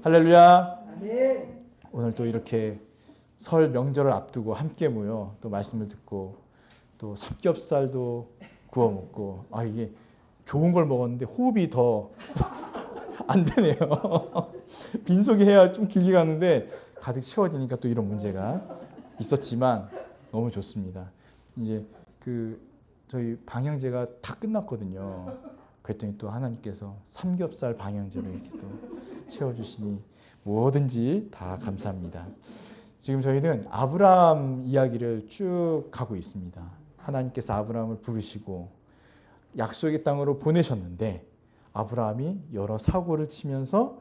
할렐루야. 아멘. 오늘 또 이렇게 설 명절을 앞두고 함께 모여 또 말씀을 듣고 또 삼겹살도 구워 먹고 이게 좋은 걸 먹었는데 호흡이 더 안 되네요. 빈속이 해야 좀 길게 가는데 가득 채워지니까 또 이런 문제가 있었지만 너무 좋습니다. 이제 저희 방향제가 다 끝났거든요. 그랬더니 또 하나님께서 삼겹살 방향제로 이렇게 또 채워주시니 뭐든지 다 감사합니다. 지금 저희는 아브라함 이야기를 쭉 가고 있습니다. 하나님께서 아브라함을 부르시고 약속의 땅으로 보내셨는데 아브라함이 여러 사고를 치면서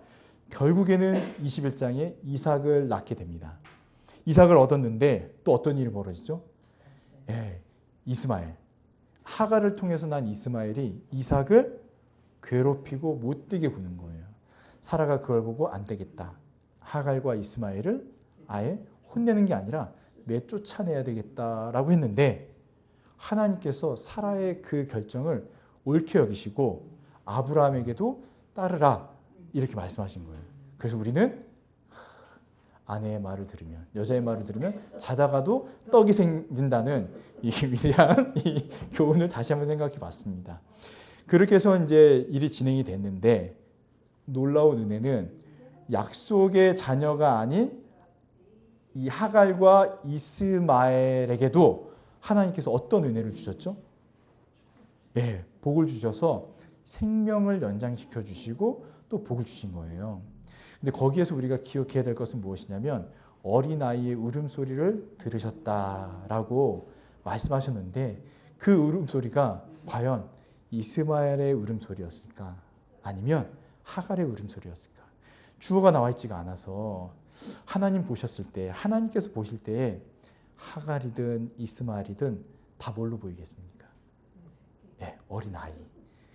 결국에는 21장에 이삭을 낳게 됩니다. 이삭을 얻었는데 또 어떤 일이 벌어지죠? 이스마엘. 하갈을 통해서 난 이스마엘이 이삭을 괴롭히고 못되게 구는 거예요. 사라가 그걸 보고 안 되겠다. 하갈과 이스마엘을 아예 혼내는 게 아니라 내쫓아내야 되겠다라고 했는데 하나님께서 사라의 그 결정을 옳게 여기시고 아브라함에게도 따르라 이렇게 말씀하신 거예요. 그래서 우리는 아내의 말을 들으면, 여자의 말을 들으면 자다가도 떡이 생긴다는 이 위대한 이 교훈을 다시 한번 생각해 봤습니다. 그렇게 해서 이제 일이 진행이 됐는데 놀라운 은혜는 약속의 자녀가 아닌 이 하갈과 이스마엘에게도 하나님께서 어떤 은혜를 주셨죠? 복을 주셔서 생명을 연장시켜 주시고 또 복을 주신 거예요. 근데 거기에서 우리가 기억해야 될 것은 무엇이냐면 어린아이의 울음소리를 들으셨다라고 말씀하셨는데 그 울음소리가 과연 이스마엘의 울음소리였을까? 아니면 하갈의 울음소리였을까? 주어가 나와 있지가 않아서 하나님 보셨을 때, 하나님께서 보실 때에 하갈이든 이스마엘이든 다 뭘로 보이겠습니까? 어린아이.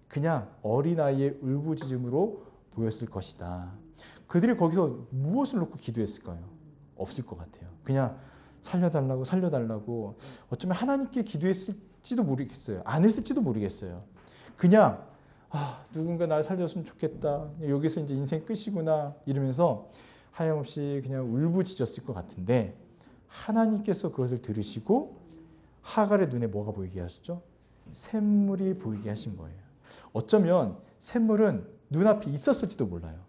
그냥 어린아이의 울부짖음으로 보였을 것이다. 그들이 거기서 무엇을 놓고 기도했을까요? 없을 것 같아요. 그냥 살려달라고 어쩌면 하나님께 기도했을지도 모르겠어요. 안 했을지도 모르겠어요. 그냥 누군가 날 살렸으면 좋겠다. 여기서 이제 인생 끝이구나 이러면서 하염없이 그냥 울부짖었을 것 같은데 하나님께서 그것을 들으시고 하갈의 눈에 뭐가 보이게 하셨죠? 샘물이 보이게 하신 거예요. 어쩌면 샘물은 눈앞에 있었을지도 몰라요.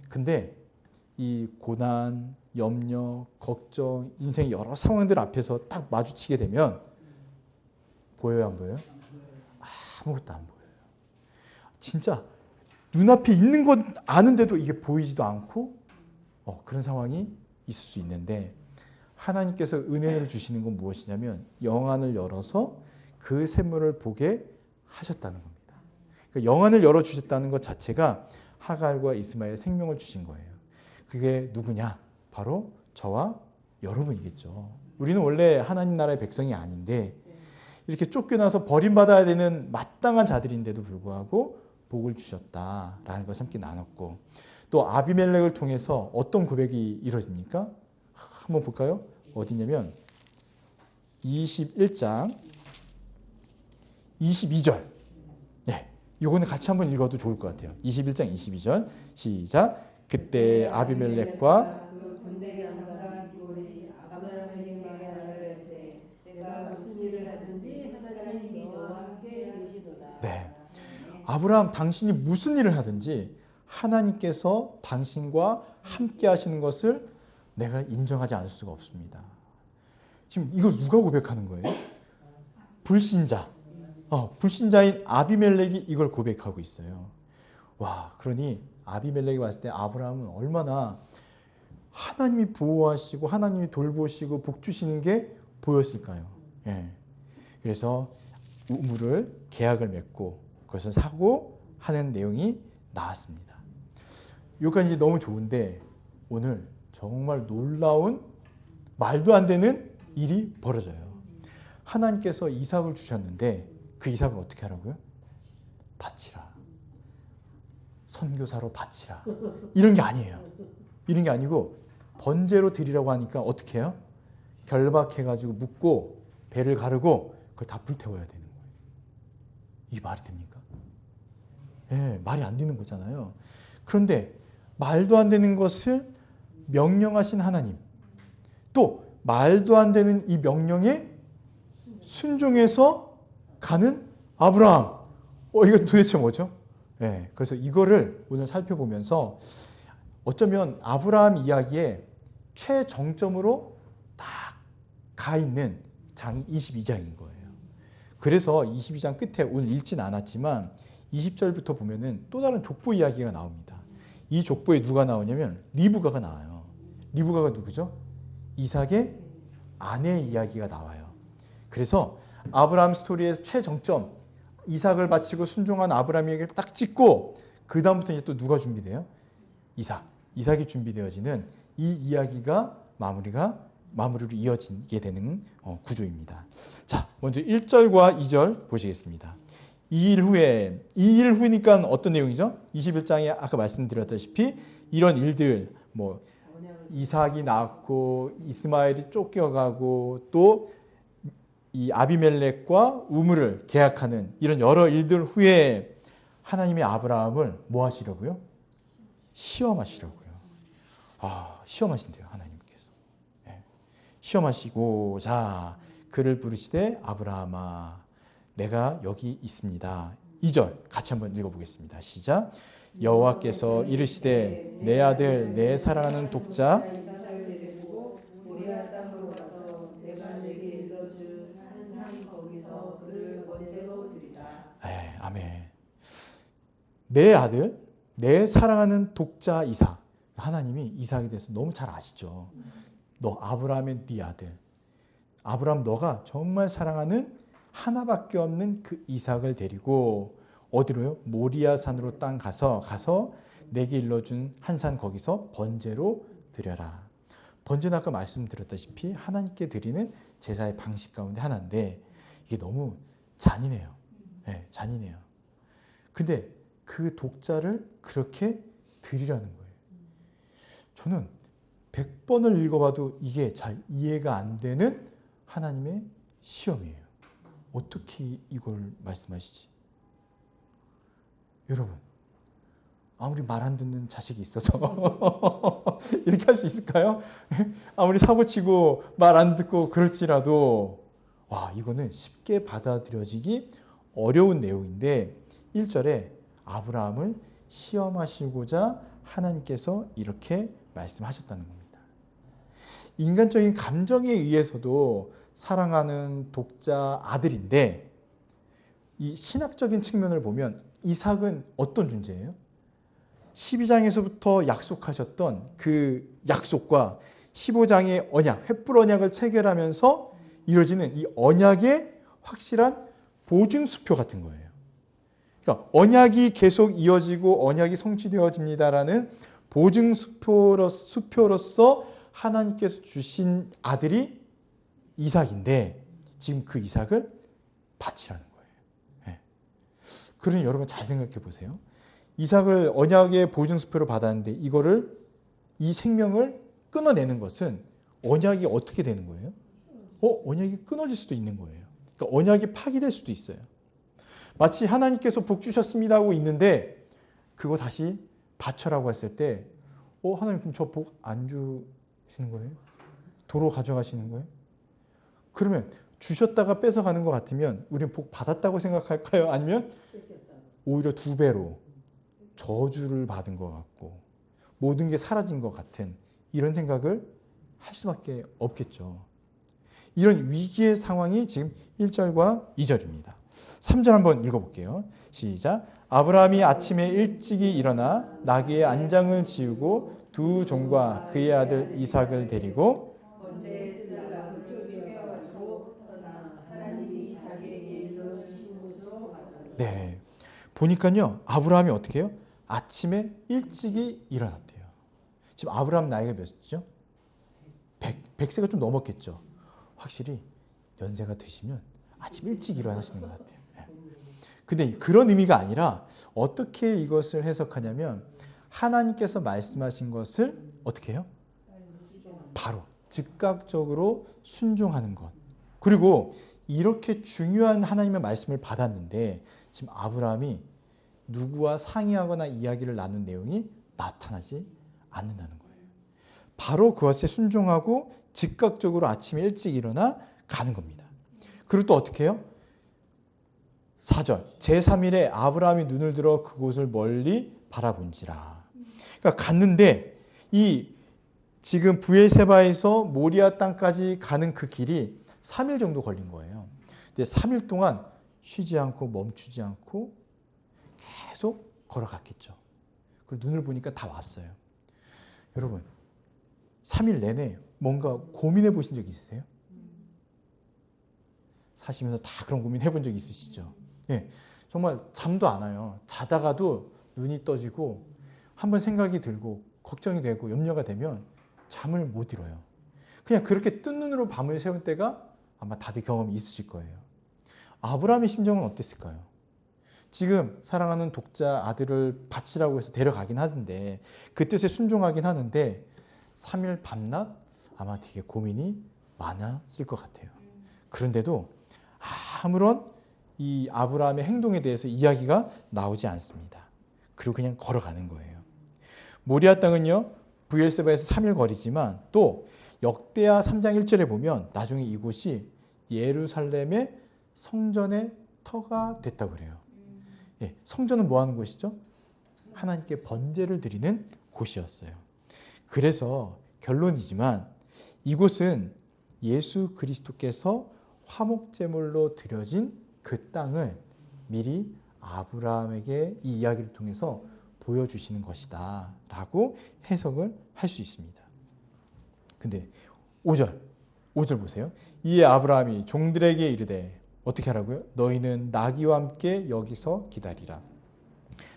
근데 이 고난, 염려, 걱정, 인생의 여러 상황들 앞에서 딱 마주치게 되면 보여요, 안 보여요? 아무것도 안 보여요. 진짜 눈앞에 있는 건 아는데도 이게 보이지도 않고 그런 상황이 있을 수 있는데 하나님께서 은혜를 주시는 건 무엇이냐면 영안을 열어서 그 샘물을 보게 하셨다는 겁니다. 그러니까 영안을 열어주셨다는 것 자체가 하갈과 이스마엘 생명을 주신 거예요. 그게 누구냐? 바로 저와 여러분이겠죠. 우리는 원래 하나님 나라의 백성이 아닌데 이렇게 쫓겨나서 버림받아야 되는 마땅한 자들인데도 불구하고 복을 주셨다라는 것을 함께 나눴고 또 아비멜렉을 통해서 어떤 고백이 이루어집니까? 한번 볼까요? 어디냐면 21장 22절. 이거는 같이 한번 읽어도 좋을 것 같아요. 21장 22절 시작. 그때 아비멜렉과 그 군대 장관 기올이 아브라함에게 말하되 내가 무슨 일을 하든지 하나님이 너와 함께 계시도다. 아브라함 당신이 무슨 일을 하든지 하나님께서 당신과 함께 하시는 것을 내가 인정하지 않을 수가 없습니다. 지금 이거 누가 고백하는 거예요? 불신자. 불신자인 아비멜렉이 이걸 고백하고 있어요. 그러니 아비멜렉이 왔을 때 아브라함은 얼마나 하나님이 보호하시고 하나님이 돌보시고 복 주시는 게 보였을까요? 그래서 우물을 계약을 맺고 그것을 사고 하는 내용이 나왔습니다. 여기까지 너무 좋은데 오늘 정말 놀라운 말도 안 되는 일이 벌어져요. 하나님께서 이삭을 주셨는데 그 이삭을 어떻게 하라고요? 바치라. 선교사로 바치라. 이런 게 아니에요. 이런 게 아니고 번제로 드리라고 하니까 어떻게 해요? 결박해가지고 묶고 배를 가르고 그걸 다 불태워야 되는 거예요. 이게 말이 됩니까? 말이 안 되는 거잖아요. 그런데 말도 안 되는 것을 명령하신 하나님, 또 말도 안 되는 이 명령에 순종해서 가는 아브라함. 이거 도대체 뭐죠? 네, 그래서 이거를 오늘 살펴보면서 어쩌면 아브라함 이야기의 최정점으로 딱 가 있는 장이 22장인 거예요. 그래서 22장 끝에 오늘 읽진 않았지만 20절부터 보면은 또 다른 족보 이야기가 나옵니다. 이 족보에 누가 나오냐면 리브가가 나와요. 리브가가 누구죠? 이삭의 아내 이야기가 나와요. 그래서 아브라함 스토리의 최정점, 이삭을 바치고 순종한 아브라함 이야기를 딱 찍고 그 다음부터 이제 또 누가 준비돼요? 이삭이 준비되어지는 이 이야기가 마무리로 이어지게 되는 구조입니다. 자, 먼저 1절과 2절 보시겠습니다. 2일 후니까 어떤 내용이죠? 21장에 아까 말씀드렸다시피 이런 일들, 뭐 이삭이 낳고 이스마엘이 쫓겨가고 또 이 아비멜렉과 우물을 계약하는 이런 여러 일들 후에 하나님의 아브라함을 뭐 하시려고요? 시험하시려고요. 시험하신대요, 하나님께서. 네. 시험하시고, 자, 그를 부르시되 아브라함아, 내가 여기 있습니다. 2절 같이 한번 읽어보겠습니다. 시작. 여호와께서 이르시되 내 아들, 내 사랑하는 독자 아멘. 내 아들, 내 사랑하는 독자 이삭. 하나님이 이삭에 대해서 너무 잘 아시죠. 너 아브라함의 네 아들. 아브라함 너가 정말 사랑하는 하나밖에 없는 그 이삭을 데리고 어디로요? 모리아 산으로 땅 가서 내게 일러준 한 산 거기서 번제로 드려라. 번제는 아까 말씀드렸다시피 하나님께 드리는 제사의 방식 가운데 하나인데 이게 너무 잔인해요. 네, 잔인해요. 근데 그 독자를 그렇게 드리라는 거예요. 저는 100번을 읽어봐도 이게 잘 이해가 안 되는 하나님의 시험이에요. 어떻게 이걸 말씀하시지? 여러분, 아무리 말 안 듣는 자식이 있어서 이렇게 할 수 있을까요? 아무리 사고치고 말 안 듣고 그럴지라도 이거는 쉽게 받아들여지기 어려운 내용인데 1절에 아브라함을 시험하시고자 하나님께서 이렇게 말씀하셨다는 겁니다. 인간적인 감정에 의해서도 사랑하는 독자 아들인데 이 신학적인 측면을 보면 이삭은 어떤 존재예요? 12장에서부터 약속하셨던 그 약속과 15장의 언약, 횃불 언약을 체결하면서 이루어지는 이 언약의 확실한 보증수표 같은 거예요. 그러니까 언약이 계속 이어지고 언약이 성취되어집니다라는 보증수표로서 하나님께서 주신 아들이 이삭인데 지금 그 이삭을 바치라는 거예요. 네. 그러니 여러분 잘 생각해 보세요. 이삭을 언약의 보증수표로 받았는데 이 생명을 끊어내는 것은 언약이 어떻게 되는 거예요? 언약이 끊어질 수도 있는 거예요. 그러니까 언약이 파기될 수도 있어요. 마치 하나님께서 복 주셨습니다 하고 있는데 그거 다시 바쳐라고 했을 때 하나님 그럼 저 복 안 주시는 거예요? 도로 가져가시는 거예요? 그러면 주셨다가 뺏어가는 것 같으면 우리는 복 받았다고 생각할까요? 아니면 오히려 2배로 저주를 받은 것 같고 모든 게 사라진 것 같은 이런 생각을 할 수밖에 없겠죠. 이런 위기의 상황이 지금 1절과 2절입니다. 3절 한번 읽어볼게요. 시작. 아브라함이 아침에 일찍이 일어나 나귀의 안장을 지우고 두 종과 그의 아들 이삭을 데리고 네, 보니까요 아브라함이 어떻게 해요? 아침에 일찍이 일어났대요. 지금 아브라함 나이가 몇이죠? 100세가 좀 넘었겠죠. 확실히 연세가 드시면 아침 일찍 일어나시는 것 같아요. 근데 그런 의미가 아니라 어떻게 이것을 해석하냐면 하나님께서 말씀하신 것을 어떻게 해요? 바로 즉각적으로 순종하는 것. 그리고 이렇게 중요한 하나님의 말씀을 받았는데 지금 아브라함이 누구와 상의하거나 이야기를 나눈 내용이 나타나지 않는다는 거예요. 바로 그것에 순종하고 즉각적으로 아침에 일찍 일어나 가는 겁니다. 그리고 또 어떻게 해요? 4절 제3일에 아브라함이 눈을 들어 그곳을 멀리 바라본지라. 그러니까 갔는데 이 지금 브엘세바에서 모리아 땅까지 가는 그 길이 3일 정도 걸린 거예요. 근데 3일 동안 쉬지 않고 멈추지 않고 계속 걸어갔겠죠. 그리고 눈을 보니까 다 왔어요. 여러분 3일 내내 뭔가 고민해 보신 적 있으세요? 사시면서 다 그런 고민 해본 적 있으시죠? 예, 정말 잠도 안 와요. 자다가도 눈이 떠지고 한번 생각이 들고 걱정이 되고 염려가 되면 잠을 못 이뤄요. 그냥 그렇게 뜬 눈으로 밤을 새울 때가 아마 다들 경험이 있으실 거예요. 아브라함의 심정은 어땠을까요? 지금 사랑하는 독자 아들을 바치라고 해서 데려가긴 하는데 그 뜻에 순종하긴 하는데 3일 밤낮 아마 되게 고민이 많았을 것 같아요. 그런데도 아무런 이 아브라함의 행동에 대해서 이야기가 나오지 않습니다. 그리고 그냥 걸어가는 거예요. 모리아 땅은요, 브엘세바에서 3일 거리지만 또 역대하 3장 1절에 보면 나중에 이곳이 예루살렘의 성전의 터가 됐다고 그래요. 예, 성전은 뭐 하는 곳이죠? 하나님께 번제를 드리는 곳이었어요. 그래서 결론이지만 이곳은 예수 그리스도께서 화목제물로 드려진 그 땅을 미리 아브라함에게 이 이야기를 통해서 보여주시는 것이다 라고 해석을 할 수 있습니다. 근데 5절 보세요. 이에 아브라함이 종들에게 이르되 어떻게 하라고요? 너희는 나귀와 함께 여기서 기다리라.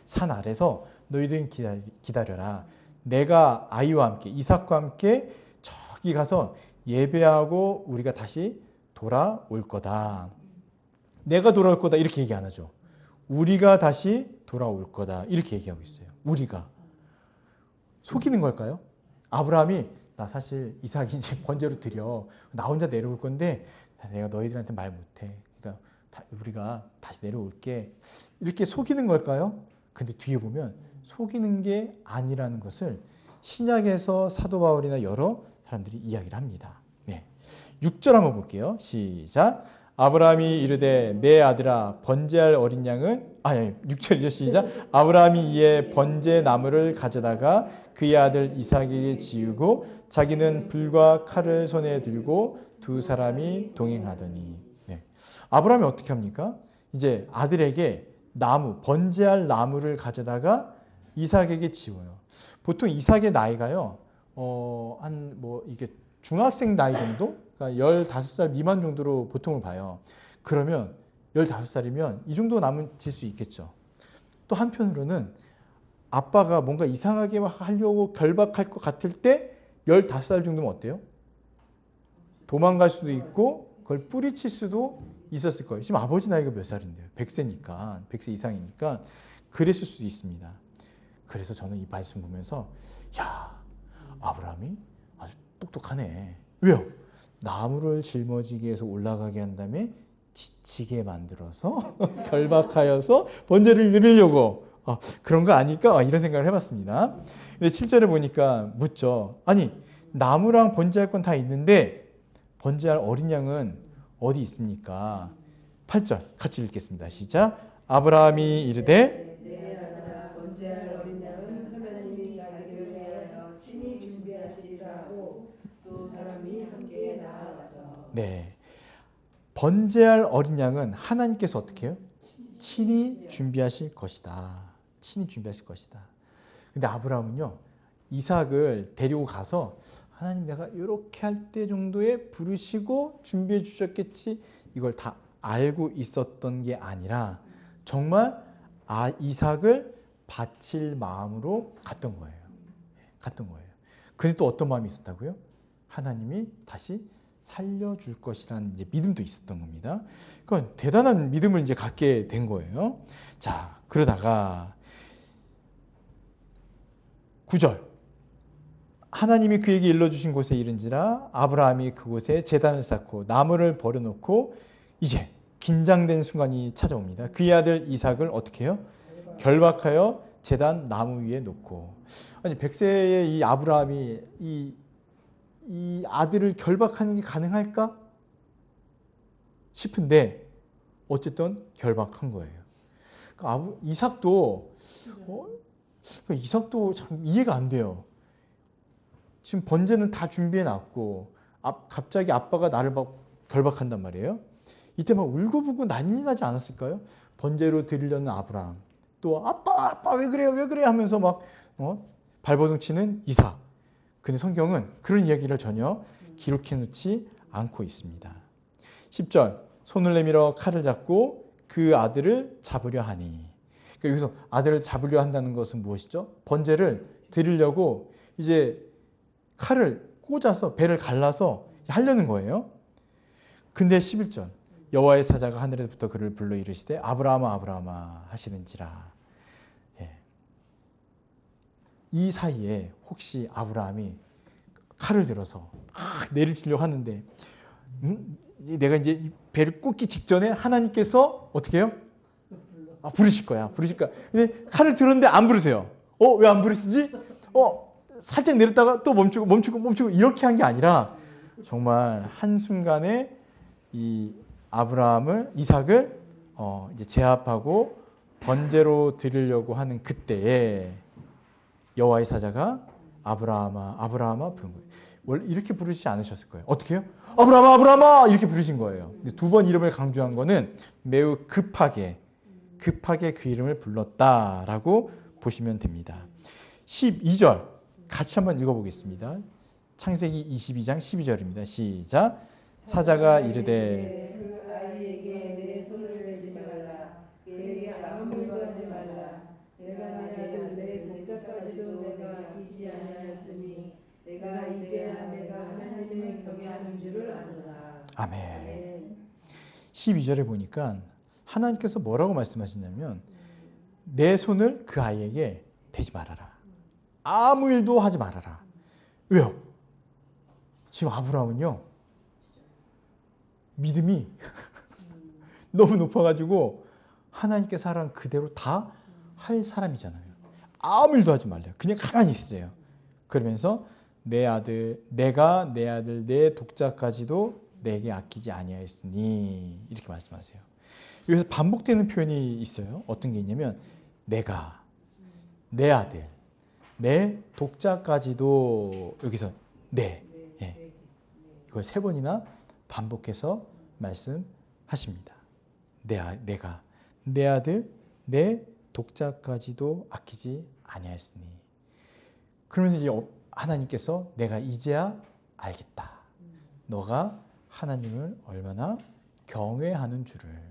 산 아래서 너희들은 기다려라. 내가 아이와 함께 이삭과 함께 저기 가서 예배하고 우리가 다시 돌아올 거다. 내가 돌아올 거다 이렇게 얘기 안 하죠. 우리가 다시 돌아올 거다 이렇게 얘기하고 있어요. 우리가. 속이는 걸까요? 아브라함이 나 사실 이삭이 이제 번제로 드려. 나 혼자 내려올 건데 내가 너희들한테 말 못해. 그러니까 우리가 다시 내려올게. 이렇게 속이는 걸까요? 근데 뒤에 보면 속이는 게 아니라는 것을 신약에서 사도 바울이나 여러 사람들이 이야기를 합니다. 네. 6절 한번 볼게요. 시작. 아브라함이 이르되 내 아들아 번제할 어린 양은 6절이죠. 시작. 아브라함이 이에 번제 나무를 가져다가 그의 아들 이삭에게 지우고 자기는 불과 칼을 손에 들고 두 사람이 동행하더니. 네. 아브라함이 어떻게 합니까? 이제 아들에게 나무, 번제할 나무를 가져다가 이삭에게 지워요. 보통 이삭의 나이가요, 이게 중학생 나이 정도? 그러니까 15살 미만 정도로 보통을 봐요. 그러면 15살이면 이 정도 남질 수 있겠죠. 또 한편으로는 아빠가 뭔가 이상하게 하려고 결박할 것 같을 때 15살 정도면 어때요? 도망갈 수도 있고 그걸 뿌리칠 수도 있었을 거예요. 지금 아버지 나이가 몇 살인데요? 100세니까, 100세 이상이니까 그랬을 수도 있습니다. 그래서 저는 이 말씀 보면서 야, 아브라함이 아주 똑똑하네. 왜요? 나무를 짊어지기 위해서 올라가게 한 다음에 지치게 만들어서 결박하여서 번제를 드리려고 그런 거 아닐까? 이런 생각을 해봤습니다. 근데 7절에 보니까 묻죠. 아니 나무랑 번제할 건 다 있는데 번제할 어린 양은 어디 있습니까? 8절 같이 읽겠습니다. 시작. 아브라함이 이르되 내 아들아 번제할 어린 양은 하나님이 자기를 위하여 친히 준비하시리라고 두 사람이 함께 나아가서. 네. 번제할 어린 양은 하나님께서 어떻게 해요? 친히 준비하실 것이다. 친히 준비하실 것이다. 근데 아브라함은요, 이삭을 데리고 가서 하나님 내가 이렇게 할 때 정도에 부르시고 준비해 주셨겠지 이걸 다 알고 있었던 게 아니라 정말 이삭을 바칠 마음으로 갔던 거예요. 갔던 거예요. 그런데 또 어떤 마음이 있었다고요? 하나님이 다시 살려줄 것이라는 이제 믿음도 있었던 겁니다. 그러니까 대단한 믿음을 이제 갖게 된 거예요. 자, 그러다가 9절. 하나님이 그에게 일러주신 곳에 이른지라 아브라함이 그곳에 제단을 쌓고 나무를 버려놓고 이제 긴장된 순간이 찾아옵니다. 그의 아들 이삭을 어떻게 해요? 결박하여 제단 나무 위에 놓고. 아니 100세의 이 아브라함이 이 아들을 결박하는 게 가능할까 싶은데 어쨌든 결박한 거예요. 그러니까 이삭도 참 이해가 안 돼요. 지금 번제는 다 준비해 놨고 갑자기 아빠가 나를 막 결박한단 말이에요. 이때 막 울고불고 난리 나지 않았을까요? 번제로 드리려는 아브라함, 또 아빠 왜 그래요 왜 그래 하면서 막 발버둥 치는 이삭. 근데 성경은 그런 이야기를 전혀 기록해 놓지 않고 있습니다. 10절 손을 내밀어 칼을 잡고 그 아들을 잡으려 하니. 그러니까 여기서 아들을 잡으려 한다는 것은 무엇이죠? 번제를 드리려고 이제 칼을 꽂아서 배를 갈라서 하려는 거예요. 근데 11절 여호와의 사자가 하늘에서부터 그를 불러 이르시되 아브라함아 아브라함아 하시는지라. 이 사이에 혹시 아브라함이 칼을 들어서 내를 치려고 하는데 내가 이제 배를 꽂기 직전에 하나님께서 어떻게 해요? 부르실 거야. 근데 칼을 들었는데 안 부르세요. 왜 안 부르시지? 살짝 내렸다가 또 멈추고 이렇게 한 게 아니라 정말 한순간에 이 이삭을 이제 제압하고 번제로 드리려고 하는 그때에 여호와의 사자가 아브라함아 아브라함아 부른 거예요. 원래 이렇게 부르시지 않으셨을 거예요. 어떻게 해요? 아브라함아 아브라함아 이렇게 부르신 거예요. 두 번 이름을 강조한 거는 매우 급하게 그 이름을 불렀다라고 보시면 됩니다. 12절 같이 한번 읽어보겠습니다. 창세기 22장 12절입니다. 시작. 사자가 이르되 그 아이에게 내 손을 내지 말라. 그에게 아무 일도 하지 말라. 내가 내 아들 내 독자까지도 내가 아끼지 아니하였으니 내가 이제야 내가 하나님을 경외하는 줄을 아노라. 아멘. 12절에 보니까 하나님께서 뭐라고 말씀하시냐면 내 손을 그 아이에게 대지 말아라. 아무 일도 하지 말아라. 왜요? 지금 아브라함은요. 믿음이 너무 높아가지고 하나님께서 하라는 그대로 다 할 사람이잖아요. 아무 일도 하지 말래요. 그냥 가만히 있으래요. 그러면서 내가 내 아들 내 독자까지도 내게 아끼지 아니하였으니 이렇게 말씀하세요. 여기서 반복되는 표현이 있어요. 어떤 게 있냐면 내가 내 아들 내 독자까지도 여기서 이걸 3번이나 반복해서 말씀하십니다. 내가 내 아들 내 독자까지도 아끼지 아니하였으니. 그러면서 이제 하나님께서 내가 이제야 알겠다. 너가 하나님을 얼마나 경외하는 줄을.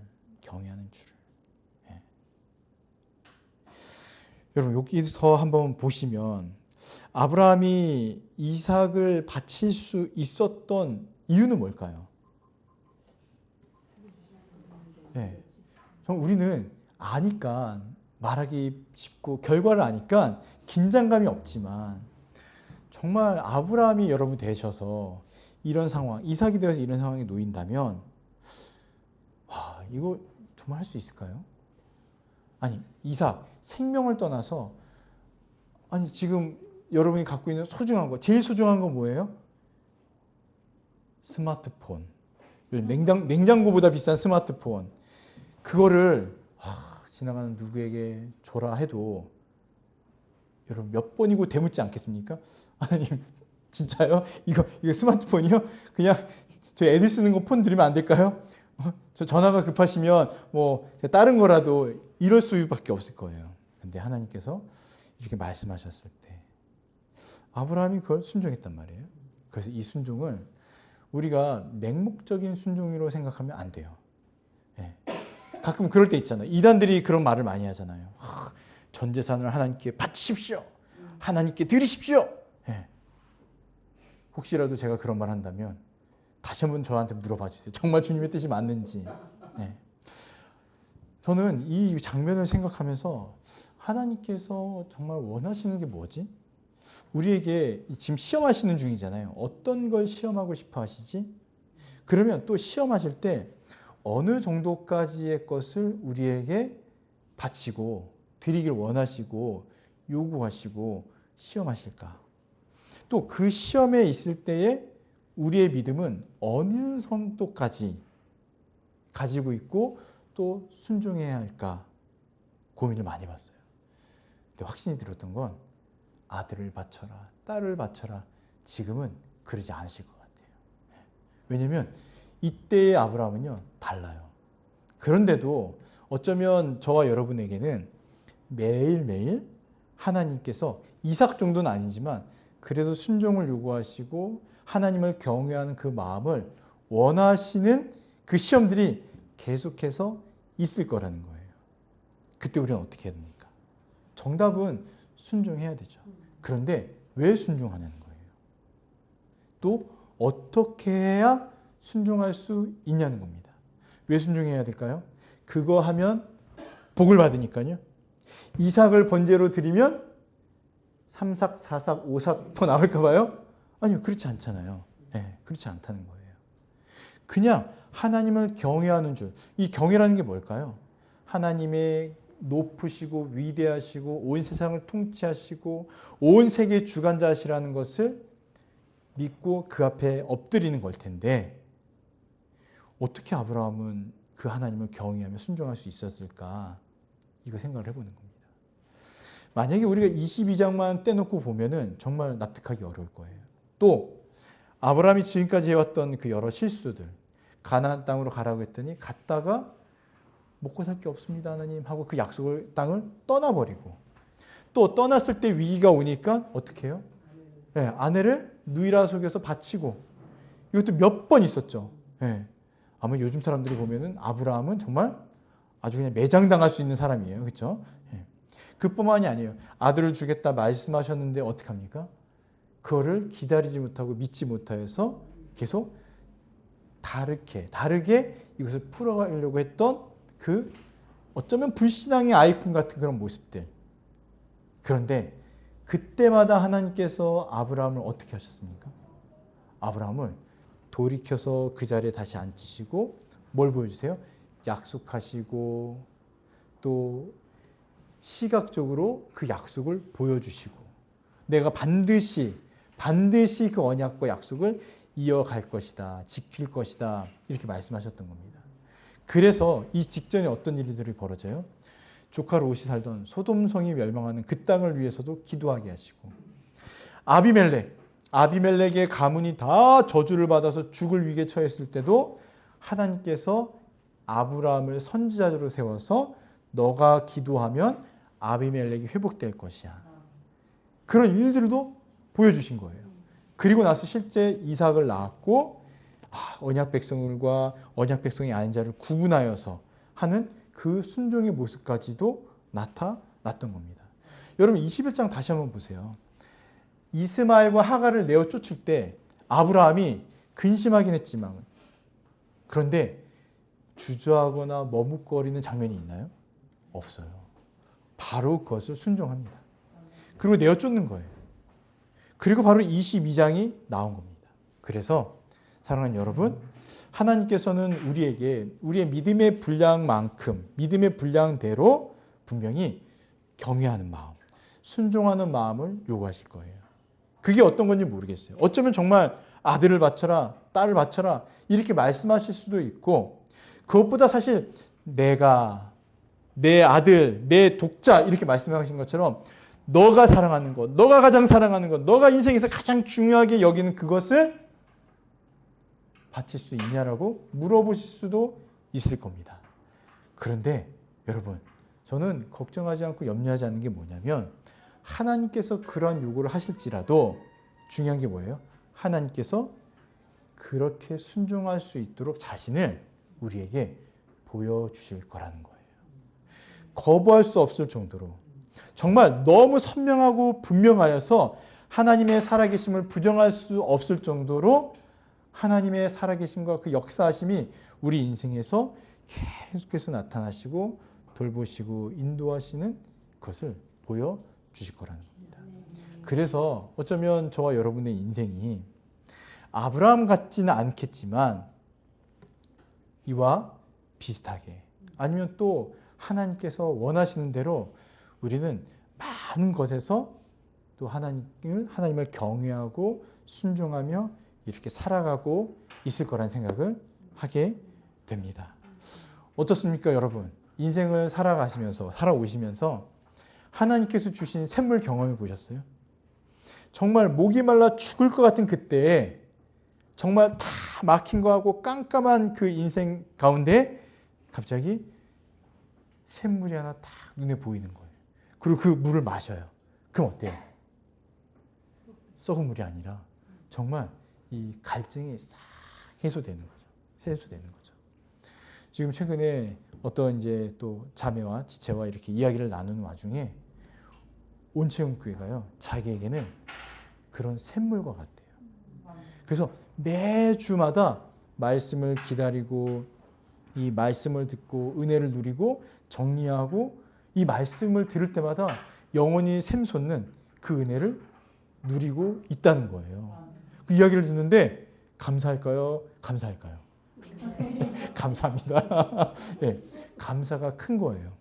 여러분 여기서 한번 보시면 아브라함이 이삭을 바칠 수 있었던 이유는 뭘까요? 우리는 아니까 말하기 쉽고 결과를 아니까 긴장감이 없지만 정말 아브라함이 여러분 되셔서 이런 상황, 이삭이 되어서 이런 상황에 놓인다면 이거 정말 할 수 있을까요? 아니 이삭 생명을 떠나서 지금 여러분이 갖고 있는 소중한 거 제일 소중한 건 뭐예요? 스마트폰. 냉장고보다 비싼 스마트폰. 그거를 지나가는 누구에게 줘라 해도 여러분 몇 번이고 대묻지 않겠습니까? 하나님 진짜요? 이거 스마트폰이요? 그냥 저 애들 쓰는 거 폰 드리면 안 될까요? 저 전화가 급하시면 뭐 다른 거라도 이럴 수밖에 없을 거예요. 근데 하나님께서 이렇게 말씀하셨을 때 아브라함이 그걸 순종했단 말이에요. 그래서 이 순종을 우리가 맹목적인 순종으로 생각하면 안 돼요. 가끔 그럴 때 있잖아요. 이단들이 그런 말을 많이 하잖아요. 전 재산을 하나님께 바치십시오. 하나님께 드리십시오. 혹시라도 제가 그런 말 한다면 다시 한번 저한테 물어봐 주세요. 정말 주님의 뜻이 맞는지. 저는 이 장면을 생각하면서 하나님께서 정말 원하시는 게 뭐지? 우리에게 지금 시험하시는 중이잖아요. 어떤 걸 시험하고 싶어 하시지? 그러면 또 시험하실 때 어느 정도까지의 것을 우리에게 바치고 드리길 원하시고 요구하시고 시험하실까? 또 그 시험에 있을 때에 우리의 믿음은 어느 정도까지 가지고 있고 또 순종해야 할까 고민을 많이 봤어요. 근데 확신이 들었던 건 아들을 바쳐라, 딸을 바쳐라. 지금은 그러지 않으실 것 같아요. 왜냐하면 이때의 아브라함은요 달라요. 그런데도 어쩌면 저와 여러분에게는 매일매일 하나님께서 이삭 정도는 아니지만 그래도 순종을 요구하시고 하나님을 경외하는 그 마음을 원하시는 그 시험들이 계속해서 있을 거라는 거예요. 그때 우리는 어떻게 해야 됩니까? 정답은 순종해야 되죠. 그런데 왜 순종하냐는 거예요. 또 어떻게 해야 순종할 수 있냐는 겁니다. 왜 순종해야 될까요? 그거 하면 복을 받으니까요. 이삭을 번제로 드리면 3삭, 4삭, 5삭 더 나올까 봐요? 아니요. 그렇지 않잖아요. 네, 그렇지 않다는 거예요. 그냥 하나님을 경외하는 줄. 이 경외라는 게 뭘까요? 하나님의 높으시고 위대하시고 온 세상을 통치하시고 온 세계의 주관자시라는 것을 믿고 그 앞에 엎드리는 걸 텐데 어떻게 아브라함은 그 하나님을 경외하며 순종할 수 있었을까? 이거 생각을 해보는 겁니다. 만약에 우리가 22장만 떼놓고 보면은 정말 납득하기 어려울 거예요. 또 아브라함이 지금까지 해왔던 그 여러 실수들, 가나안 땅으로 가라고 했더니 갔다가 먹고 살 게 없습니다 하나님 하고 그 약속을 땅을 떠나버리고 또 떠났을 때 위기가 오니까 어떻게 해요? 네, 아내를 누이라 속여서 바치고 이것도 몇 번 있었죠. 네. 아마 요즘 사람들이 보면은 아브라함은 정말 아주 그냥 매장당할 수 있는 사람이에요. 그렇죠? 네. 그뿐만이 아니에요. 아들을 주겠다 말씀하셨는데 어떻게 합니까? 그거를 기다리지 못하고 믿지 못하여서 계속 다르게 이것을 풀어가려고 했던 그 어쩌면 불신앙의 아이콘 같은 그런 모습들. 그런데 그때마다 하나님께서 아브라함을 어떻게 하셨습니까? 아브라함을 돌이켜서 그 자리에 다시 앉히시고 뭘 보여주세요? 약속하시고 또 시각적으로 그 약속을 보여주시고 내가 반드시 그 언약과 약속을 이어갈 것이다. 지킬 것이다. 이렇게 말씀하셨던 겁니다. 그래서 이 직전에 어떤 일들이 벌어져요? 조카 롯이 살던 소돔성이 멸망하는 그 땅을 위해서도 기도하게 하시고 아비멜렉의 가문이 다 저주를 받아서 죽을 위기에 처했을 때도 하나님께서 아브라함을 선지자로 세워서 너가 기도하면 아비멜렉이 회복될 것이야. 그런 일들도 보여주신 거예요. 그리고 나서 실제 이삭을 낳았고 언약 백성들과 언약 백성이 아닌 자를 구분하여서 하는 그 순종의 모습까지도 나타났던 겁니다. 여러분 21장 다시 한번 보세요. 이스마엘과 하갈을 내어 쫓을 때 아브라함이 근심하긴 했지만 그런데 주저하거나 머뭇거리는 장면이 있나요? 없어요. 바로 그것을 순종합니다. 그리고 내어 쫓는 거예요. 그리고 바로 22장이 나온 겁니다. 그래서 사랑하는 여러분, 하나님께서는 우리에게 우리의 믿음의 분량만큼 믿음의 분량대로 분명히 경외하는 마음, 순종하는 마음을 요구하실 거예요. 그게 어떤 건지 모르겠어요. 어쩌면 정말 아들을 바쳐라, 딸을 바쳐라 이렇게 말씀하실 수도 있고 그것보다 사실 내가, 내 아들, 내 독자 이렇게 말씀하신 것처럼 너가 사랑하는 것, 너가 가장 사랑하는 것, 너가 인생에서 가장 중요하게 여기는 그것을 바칠 수 있냐라고 물어보실 수도 있을 겁니다. 그런데 여러분, 저는 걱정하지 않고 염려하지 않는 게 뭐냐면 하나님께서 그러한 요구를 하실지라도 중요한 게 뭐예요? 하나님께서 그렇게 순종할 수 있도록 자신을 우리에게 보여주실 거라는 거예요. 거부할 수 없을 정도로 정말 너무 선명하고 분명하여서 하나님의 살아계심을 부정할 수 없을 정도로 하나님의 살아계심과 그 역사하심이 우리 인생에서 계속해서 나타나시고 돌보시고 인도하시는 것을 보여주실 거라는 겁니다. 그래서 어쩌면 저와 여러분의 인생이 아브라함 같지는 않겠지만 이와 비슷하게 아니면 또 하나님께서 원하시는 대로 우리는 많은 것에서 또 하나님을 경외하고 순종하며 이렇게 살아가고 있을 거란 생각을 하게 됩니다. 어떻습니까, 여러분? 인생을 살아오시면서 하나님께서 주신 샘물 경험해 보셨어요? 정말 목이 말라 죽을 것 같은 그때에 정말 다 막힌 거하고 깜깜한 그 인생 가운데 갑자기 샘물이 하나 딱 눈에 보이는 거예요. 그리고 그 물을 마셔요. 그럼 어때요? 썩은 물이 아니라 정말 이 갈증이 싹 해소되는 거죠. 지금 최근에 어떤 이제 또 자매와 지체와 이렇게 이야기를 나누는 와중에 온체험교회가요, 자기에게는 그런 샘물과 같대요. 그래서 매주마다 말씀을 기다리고 이 말씀을 듣고 은혜를 누리고 정리하고 이 말씀을 들을 때마다 영원히 샘솟는 그 은혜를 누리고 있다는 거예요. 그 이야기를 듣는데 감사할까요? 감사합니다. 네, 감사가 큰 거예요.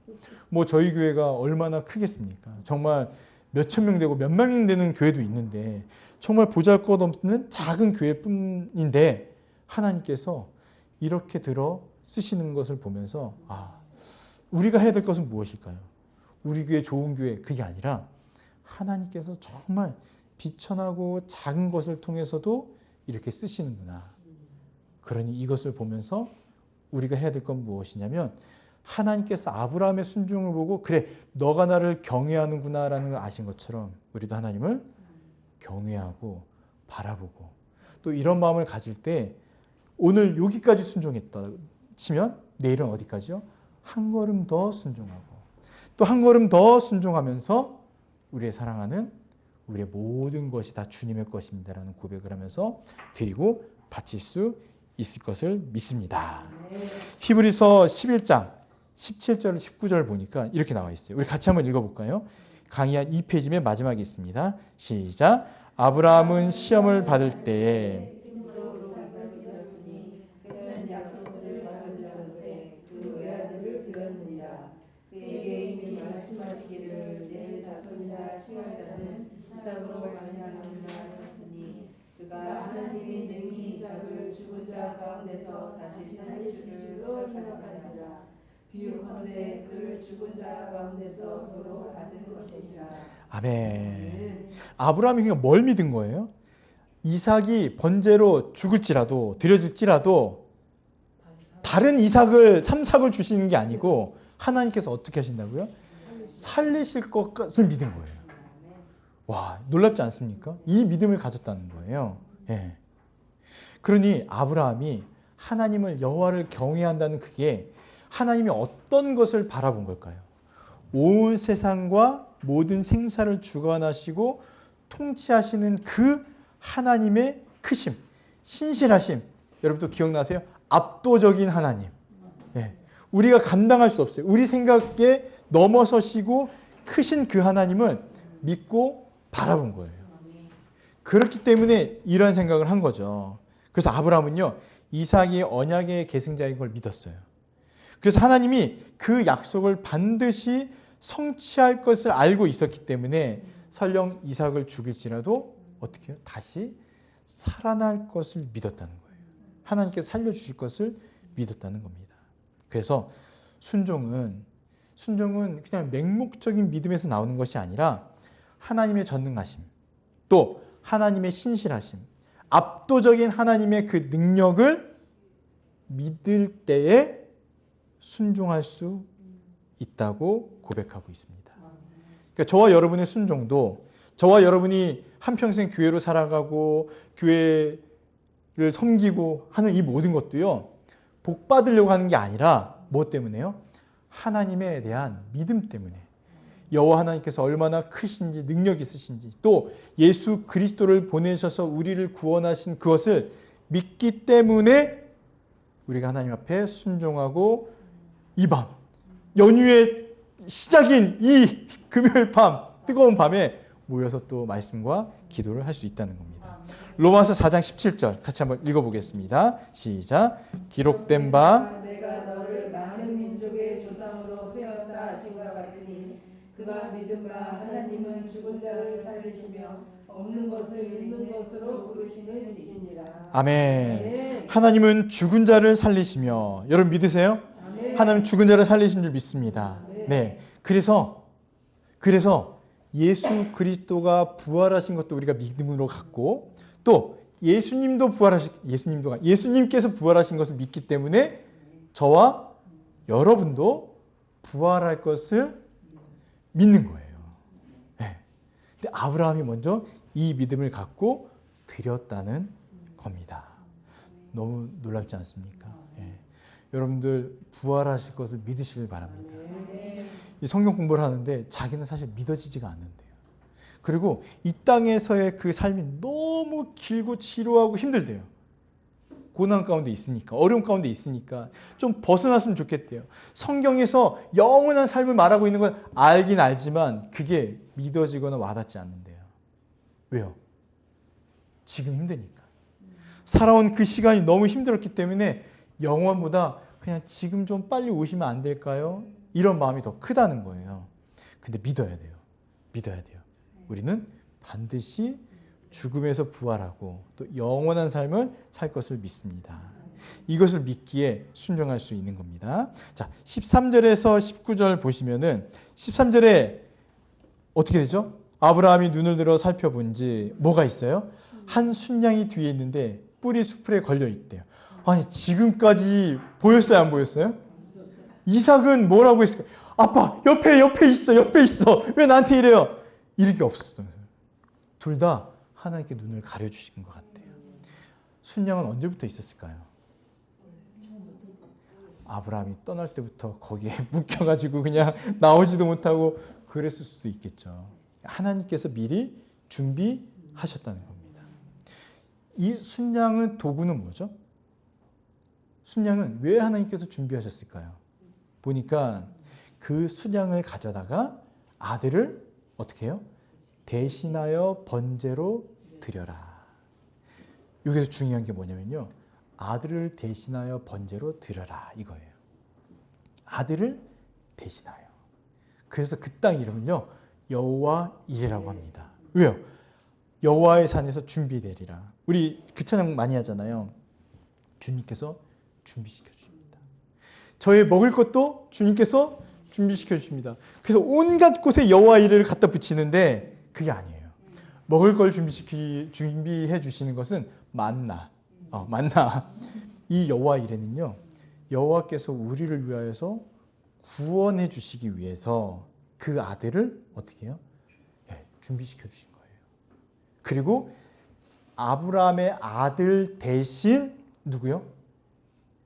뭐 저희 교회가 얼마나 크겠습니까? 정말 몇천 명 되고 몇만 명 되는 교회도 있는데 정말 보잘것없는 작은 교회뿐인데 하나님께서 이렇게 들어 쓰시는 것을 보면서 우리가 해야 될 것은 무엇일까요? 우리 교회 좋은 교회 그게 아니라 하나님께서 정말 비천하고 작은 것을 통해서도 이렇게 쓰시는구나. 그러니 이것을 보면서 우리가 해야 될 건 무엇이냐면 하나님께서 아브라함의 순종을 보고 그래 너가 나를 경외하는구나 라는 걸 아신 것처럼 우리도 하나님을 경외하고 바라보고 또 이런 마음을 가질 때 오늘 여기까지 순종했다 치면 내일은 어디까지요? 한 걸음 더 순종하고 또 한 걸음 더 순종하면서 우리의 사랑하는 우리의 모든 것이 다 주님의 것입니다라는 고백을 하면서 드리고 바칠 수 있을 것을 믿습니다. 히브리서 11장 17절 19절 보니까 이렇게 나와 있어요. 우리 같이 한번 읽어볼까요? 강의 한 2페이지 맨 마지막에 있습니다. 시작. 아브라함은 시험을 받을 때에 그가 하나님이 능히 이삭을 죽은 자 가운데서 다시 살릴 줄로 생각하시라. 비유컨대 그를 죽은 자 가운데서 도로 받은 것이니라. 아멘. 아브라함이 그러니까 뭘 믿은 거예요? 이삭이 번제로 죽을지라도 드려질지라도 다른 이삭을 삼삭을 주시는 게 아니고 하나님께서 어떻게 하신다고요? 살리실 것을 믿은 거예요. 와, 놀랍지 않습니까? 이 믿음을 가졌다는 거예요. 예. 그러니 아브라함이 하나님을 여호와를 경외한다는 그게 하나님이 어떤 것을 바라본 걸까요? 온 세상과 모든 생사를 주관하시고 통치하시는 그 하나님의 크심, 신실하심. 여러분도 기억나세요? 압도적인 하나님. 예. 우리가 감당할 수 없어요. 우리 생각에 넘어서시고 크신 그 하나님을 믿고 바라본 거예요. 그렇기 때문에 이런 생각을 한 거죠. 그래서 아브라함은요, 이삭이 언약의 계승자인 걸 믿었어요. 그래서 하나님이 그 약속을 반드시 성취할 것을 알고 있었기 때문에 설령 이삭을 죽일지라도 어떻게 해요? 다시 살아날 것을 믿었다는 거예요. 하나님께서 살려주실 것을 믿었다는 겁니다. 그래서 순종은 그냥 맹목적인 믿음에서 나오는 것이 아니라 하나님의 전능하심, 또 하나님의 신실하심, 압도적인 하나님의 그 능력을 믿을 때에 순종할 수 있다고 고백하고 있습니다. 그러니까 저와 여러분의 순종도 저와 여러분이 한평생 교회로 살아가고 교회를 섬기고 하는 이 모든 것도요. 복 받으려고 하는 게 아니라 뭐 때문에요? 하나님에 대한 믿음 때문에. 여호와 하나님께서 얼마나 크신지 능력 있으신지 또 예수 그리스도를 보내셔서 우리를 구원하신 그것을 믿기 때문에 우리가 하나님 앞에 순종하고 이 밤 연휴의 시작인 이 금요일 밤 뜨거운 밤에 모여서 또 말씀과 기도를 할 수 있다는 겁니다. 로마서 4장 17절 같이 한번 읽어보겠습니다. 시작. 기록된 바 내가 너를 많은 민족의 조상으로 세웠다 하신 것 같으니 그가 믿은 바 하나님은 죽은 자를 살리시며 없는 것을 있는 것으로 부르시는 이시니라. 아멘. 아멘. 하나님은 죽은 자를 살리시며, 여러분 믿으세요? 아멘. 하나님 죽은 자를 살리신 줄 믿습니다. 아멘. 네. 그래서 예수 그리스도가 부활하신 것도 우리가 믿음으로 갖고, 또 예수님께서 부활하신 것을 믿기 때문에 저와 여러분도 부활할 것을 믿는 거예요. 네. 근데 아브라함이 먼저 이 믿음을 갖고 드렸다는 겁니다. 너무 놀랍지 않습니까? 네. 여러분들 부활하실 것을 믿으시길 바랍니다. 이 성경 공부를 하는데 자기는 사실 믿어지지가 않는데요. 그리고 이 땅에서의 그 삶이 너무 길고 지루하고 힘들대요. 고난 가운데 있으니까, 어려움 가운데 있으니까 좀 벗어났으면 좋겠대요. 성경에서 영원한 삶을 말하고 있는 건 알긴 알지만 그게 믿어지거나 와닿지 않는데요. 왜요? 지금 힘드니까. 살아온 그 시간이 너무 힘들었기 때문에 영원보다 그냥 지금 좀 빨리 오시면 안 될까요? 이런 마음이 더 크다는 거예요. 근데 믿어야 돼요. 믿어야 돼요. 우리는 반드시 죽음에서 부활하고 또 영원한 삶을 살 것을 믿습니다. 이것을 믿기에 순종할 수 있는 겁니다. 자, 13절에서 19절 보시면은 13절에 어떻게 되죠? 아브라함이 눈을 들어 살펴본지 뭐가 있어요? 한 순양이 뒤에 있는데 뿔이 수풀에 걸려 있대요. 아니 지금까지 보였어요, 안 보였어요? 이삭은 뭐라고 했을까요? 아빠 옆에 있어. 왜 나한테 이래요? 이럴 게 없었어요. 둘 다 하나님께 눈을 가려주신 것 같아요. 순양은 언제부터 있었을까요? 아브라함이 떠날 때부터 거기에 묶여가지고 그냥 나오지도 못하고 그랬을 수도 있겠죠. 하나님께서 미리 준비하셨다는 겁니다. 이 순양은 도구는 뭐죠? 순양은 왜 하나님께서 준비하셨을까요? 보니까 그 순양을 가져다가 아들을 어떻게 해요? 대신하여 번제로 드려라. 여기서 중요한 게 뭐냐면요. 아들을 대신하여 번제로 드려라 이거예요. 아들을 대신하여. 그래서 그 땅 이름은요. 여호와 이레라고 합니다. 왜요? 여호와의 산에서 준비되리라. 우리 그 찬양 많이 하잖아요. 주님께서 준비시켜 주십니다. 저의 먹을 것도 주님께서 준비시켜 주십니다. 그래서 온갖 곳에 여호와 이레를 갖다 붙이는데 그게 아니에요. 먹을 걸 준비해 주시는 것은 만나. 이 여호와 이레는요. 여호와께서 우리를 위하여서 구원해 주시기 위해서 그 아들을 어떻게 해요? 준비시켜 주신 거예요. 그리고 아브라함의 아들 대신 누구요?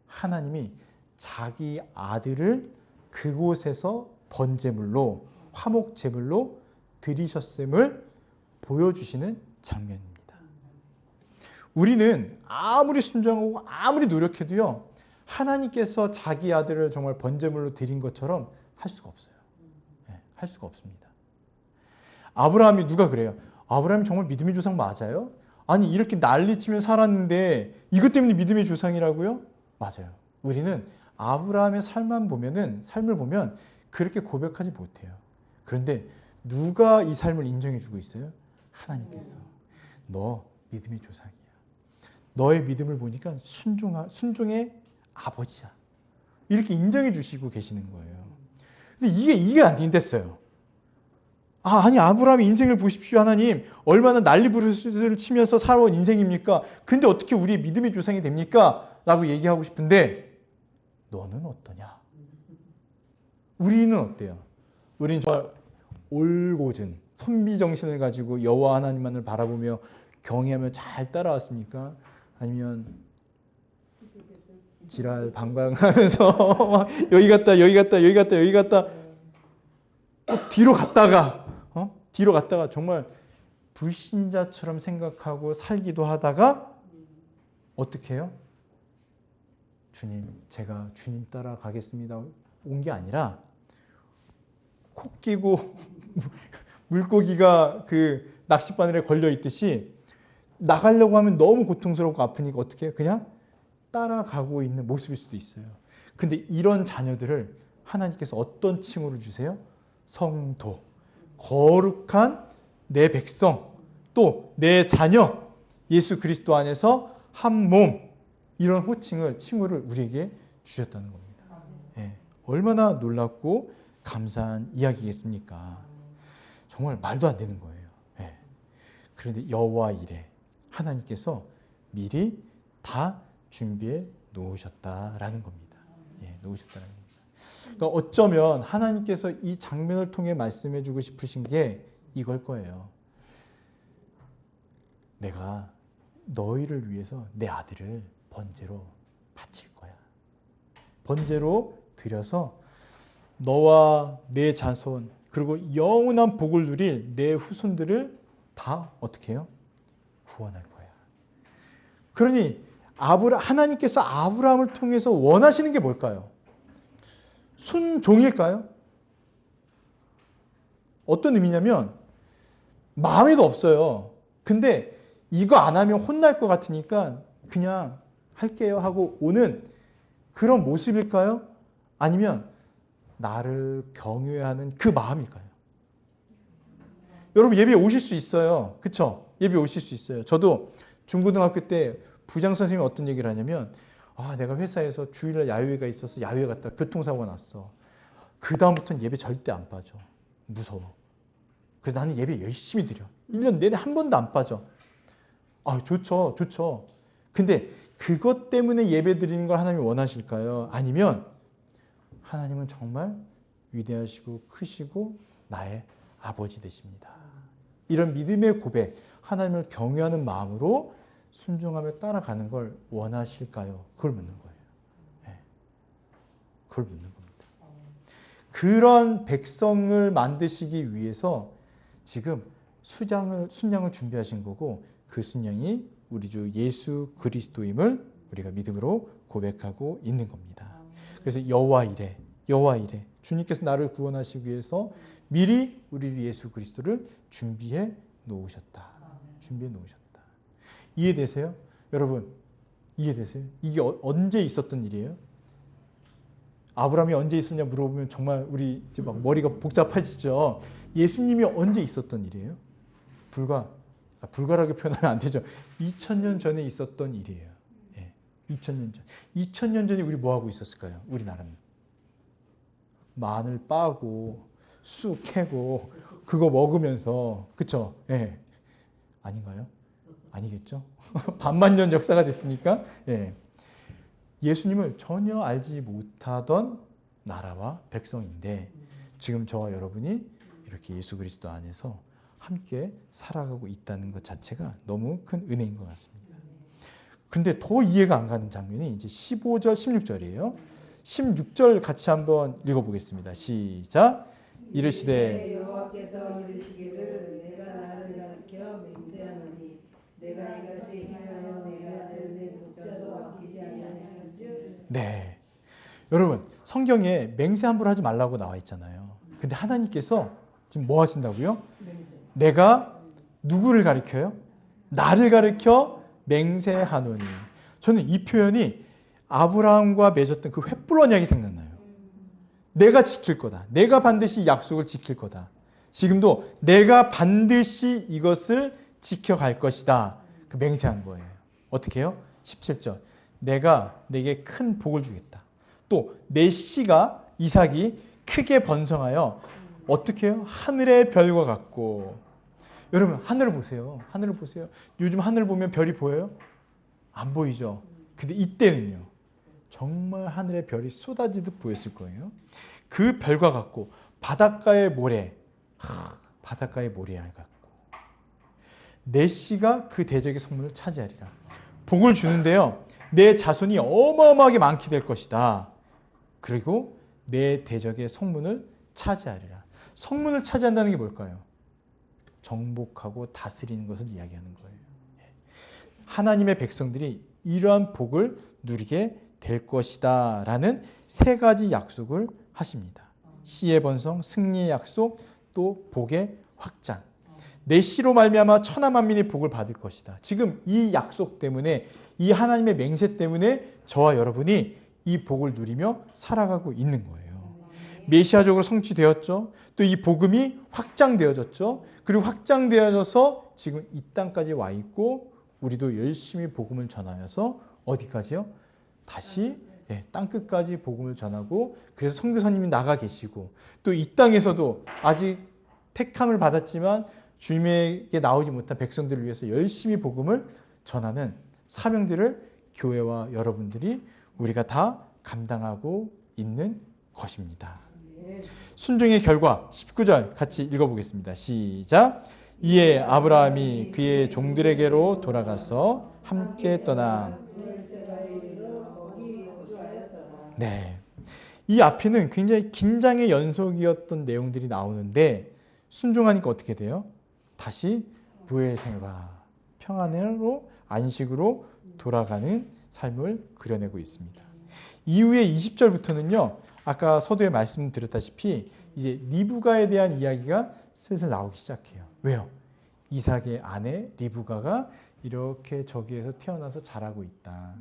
하나님이 자기 아들을 그곳에서 번제물로 화목제물로 드리셨음을 보여주시는 장면입니다. 우리는 아무리 순종하고 아무리 노력해도요. 하나님께서 자기 아들을 정말 번제물로 드린 것처럼 할 수가 없어요. 할 수가 없습니다. 아브라함이 누가 그래요? 아브라함이 정말 믿음의 조상 맞아요? 아니 이렇게 난리치며 살았는데 이것 때문에 믿음의 조상이라고요? 맞아요. 우리는 아브라함의 삶을 보면 그렇게 고백하지 못해요. 그런데 누가 이 삶을 인정해주고 있어요? 하나님께서. 너 믿음의 조상이야. 너의 믿음을 보니까 순종의 아버지야. 이렇게 인정해 주시고 계시는 거예요. 근데 이게 안 됐어요. 아니 아브라함의 인생을 보십시오. 하나님 얼마나 난리부르스를 치면서 살아온 인생입니까? 근데 어떻게 우리의 믿음의 조상이 됩니까? 라고 얘기하고 싶은데 너는 어떠냐? 우리는 어때요? 우리는 정말 올곧은 선비정신을 가지고 여호와 하나님만을 바라보며 경외하며 잘 따라왔습니까? 아니면 지랄 방광하면서 여기 갔다 또 뒤로 갔다가 정말 불신자처럼 생각하고 살기도 하다가 어떻게 해요? 주님, 제가 주님 따라가겠습니다. 온 게 아니라 코 끼고 물고기가 그 낚싯바늘에 걸려 있듯이 나가려고 하면 너무 고통스럽고 아프니까 어떻게 해요? 그냥 따라가고 있는 모습일 수도 있어요. 근데 이런 자녀들을 하나님께서 어떤 칭호로 주세요? 성도. 거룩한 내 백성. 또 내 자녀, 예수 그리스도 안에서 한 몸, 이런 호칭을, 칭호를 우리에게 주셨다는 겁니다. 예, 얼마나 놀랍고 감사한 이야기겠습니까? 정말 말도 안 되는 거예요. 예. 그런데 여호와 이레, 하나님께서 미리 다 준비해 놓으셨다라는 겁니다. 예, 놓으셨다는 겁니다. 그러니까 어쩌면 하나님께서 이 장면을 통해 말씀해 주고 싶으신 게 이걸 거예요. 내가 너희를 위해서 내 아들을 번제로 바칠 거야. 번제로 드려서 너와 내 자손 그리고 영원한 복을 누릴 내 후손들을 다 어떻게 해요? 구원할 거야. 그러니 하나님께서 아브라함을 통해서 원하시는 게 뭘까요? 순종일까요? 어떤 의미냐면 마음에도 없어요. 근데 이거 안 하면 혼날 것 같으니까 그냥 할게요 하고 오는 그런 모습일까요? 아니면 나를 경외하는 그 마음일까요? 여러분 예배에 오실 수 있어요. 그쵸? 예배에 오실 수 있어요. 저도 중고등학교 때 부장 선생님이 어떤 얘기를 하냐면 내가 회사에서 주일날 야유회가 있어서 야유회 갔다 교통사고가 났어. 그 다음부터는 예배 절대 안 빠져. 무서워. 그래서 나는 예배 열심히 드려. 1년 내내 한 번도 안 빠져. 좋죠. 좋죠. 근데 그것 때문에 예배 드리는 걸 하나님이 원하실까요? 아니면 하나님은 정말 위대하시고 크시고 나의 아버지 되십니다. 이런 믿음의 고백, 하나님을 경외하는 마음으로 순종하며 따라가는 걸 원하실까요? 그걸 묻는 거예요. 네. 그걸 묻는 겁니다. 그런 백성을 만드시기 위해서 지금 순양을 준비하신 거고 그 순양이 우리 주 예수 그리스도임을 우리가 믿음으로 고백하고 있는 겁니다. 그래서 여호와 이레 주님께서 나를 구원하시기 위해서 미리 우리 주 예수 그리스도를 준비해 놓으셨다. 이해되세요? 여러분 이해되세요? 이게 언제 있었던 일이에요? 아브라함이 언제 있었냐 물어보면 정말 우리 이제 막 머리가 복잡해지죠. 예수님이 언제 있었던 일이에요? 불가하게 표현하면 안 되죠. 2000년 전에 있었던 일이에요. 예, 2000년 전. 2000년 전에 우리 뭐 하고 있었을까요? 우리나라는 마늘 빠고 쑥 캐고 그거 먹으면서 그쵸? 예, 아닌가요? 아니겠죠? 반만년 역사가 됐으니까 예. 예수님을 전혀 알지 못하던 나라와 백성인데 지금 저와 여러분이 이렇게 예수 그리스도 안에서 함께 살아가고 있다는 것 자체가 너무 큰 은혜인 것 같습니다. 근데 더 이해가 안 가는 장면이 이제 15절, 16절이에요. 16절 같이 한번 읽어보겠습니다. 시작. 이르시되 여호와께서 이르시기를 내가 나를 가리켜 맹세하노니 내가 이같이 행하여 내 아들 내 독자도 아끼지 아니하였으즉. 네. 여러분 성경에 맹세 함부로 하지 말라고 나와 있잖아요. 근데 하나님께서 지금 뭐 하신다고요? 내가 누구를 가리켜요? 나를 가리켜 맹세하노니. 저는 이 표현이 아브라함과 맺었던 그 횃불 언약이 생각나요. 내가 지킬 거다. 내가 반드시 약속을 지킬 거다. 지금도 내가 반드시 이것을 지켜갈 것이다. 그 맹세한 거예요. 어떻게 해요? 17절. 내가 내게 큰 복을 주겠다. 또 내 씨가 이삭이 크게 번성하여 어떻게 해요? 하늘의 별과 같고. 여러분 하늘을 보세요. 하늘을 보세요. 요즘 하늘 보면 별이 보여요? 안 보이죠? 근데 이때는요. 정말 하늘의 별이 쏟아지듯 보였을 거예요. 그 별과 같고 바닷가의 모래. 바닷가의 모래알 같고. 내 씨가 그 대적의 성문을 차지하리라. 복을 주는데요. 내 자손이 어마어마하게 많게 될 것이다. 그리고 내 대적의 성문을 차지하리라. 성문을 차지한다는 게 뭘까요? 정복하고 다스리는 것을 이야기하는 거예요. 하나님의 백성들이 이러한 복을 누리게 될 것이다 라는 세 가지 약속을 하십니다. 씨의 번성, 승리의 약속, 또 복의 확장. 내 씨로 말미암아 천하 만민이 복을 받을 것이다. 지금 이 약속 때문에 이 하나님의 맹세 때문에 저와 여러분이 이 복을 누리며 살아가고 있는 거예요. 메시아적으로 성취되었죠. 또 이 복음이 확장되어졌죠. 그리고 확장되어져서 지금 이 땅까지 와 있고 우리도 열심히 복음을 전하여서 어디까지요? 다시 땅끝까지 복음을 전하고 그래서 선교사님이 나가 계시고 또 이 땅에서도 아직 택함을 받았지만 주님에게 나오지 못한 백성들을 위해서 열심히 복음을 전하는 사명들을 교회와 여러분들이 우리가 다 감당하고 있는 것입니다. 순종의 결과 19절 같이 읽어보겠습니다. 시작. 이에 아브라함이 그의 종들에게로 돌아가서 함께 떠나. 네, 이 앞에는 굉장히 긴장의 연속이었던 내용들이 나오는데 순종하니까 어떻게 돼요? 다시 부의 생활, 평안으로 안식으로 돌아가는 삶을 그려내고 있습니다. 이후에 20절부터는요. 아까 서두에 말씀드렸다시피 이제 리브가에 대한 이야기가 슬슬 나오기 시작해요. 왜요? 이삭의 아내 리브가가 이렇게 저기에서 태어나서 자라고 있다.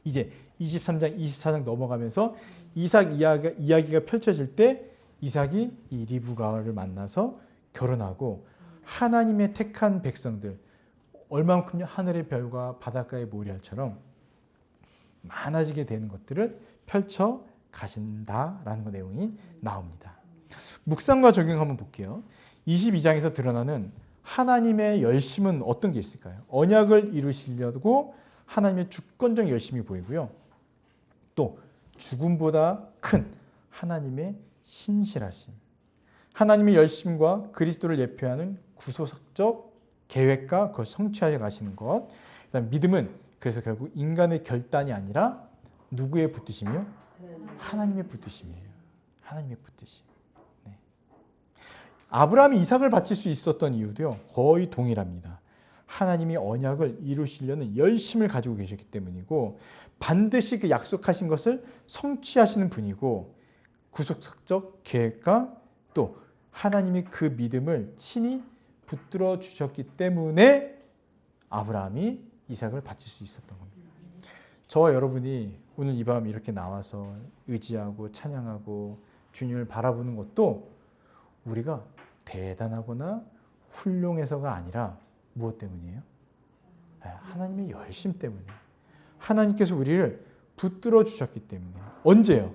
이제 23장, 24장 넘어가면서 이삭 이야기가 펼쳐질 때 이삭이 이 리브가를 만나서 결혼하고 하나님의 택한 백성들, 얼만큼요? 하늘의 별과 바닷가의 모래알처럼 많아지게 되는 것들을 펼쳐 가신다라는 내용이 나옵니다. 묵상과 적용 한번 볼게요. 22장에서 드러나는 하나님의 열심은 어떤 게 있을까요? 언약을 이루시려고 하나님의 주권적 열심이 보이고요. 또 죽음보다 큰 하나님의 신실하심. 하나님의 열심과 그리스도를 예표하는 구속적 계획과 그걸 성취하여 가시는 것. 그다음 믿음은 그래서 결국 인간의 결단이 아니라 누구의 붙드심이요? 하나님의 붙드심이에요. 하나님의 붙드심. 네. 아브라함이 이삭을 바칠 수 있었던 이유도요. 거의 동일합니다. 하나님이 언약을 이루시려는 열심을 가지고 계셨기 때문이고 반드시 그 약속하신 것을 성취하시는 분이고 구속적 계획과 또 하나님이 그 믿음을 친히 붙들어 주셨기 때문에 아브라함이 이삭을 바칠 수 있었던 겁니다. 저와 여러분이 오늘 이 밤 이렇게 나와서 의지하고 찬양하고 주님을 바라보는 것도 우리가 대단하거나 훌륭해서가 아니라 무엇 때문이에요? 하나님의 열심 때문에. 하나님께서 우리를 붙들어 주셨기 때문에. 언제요?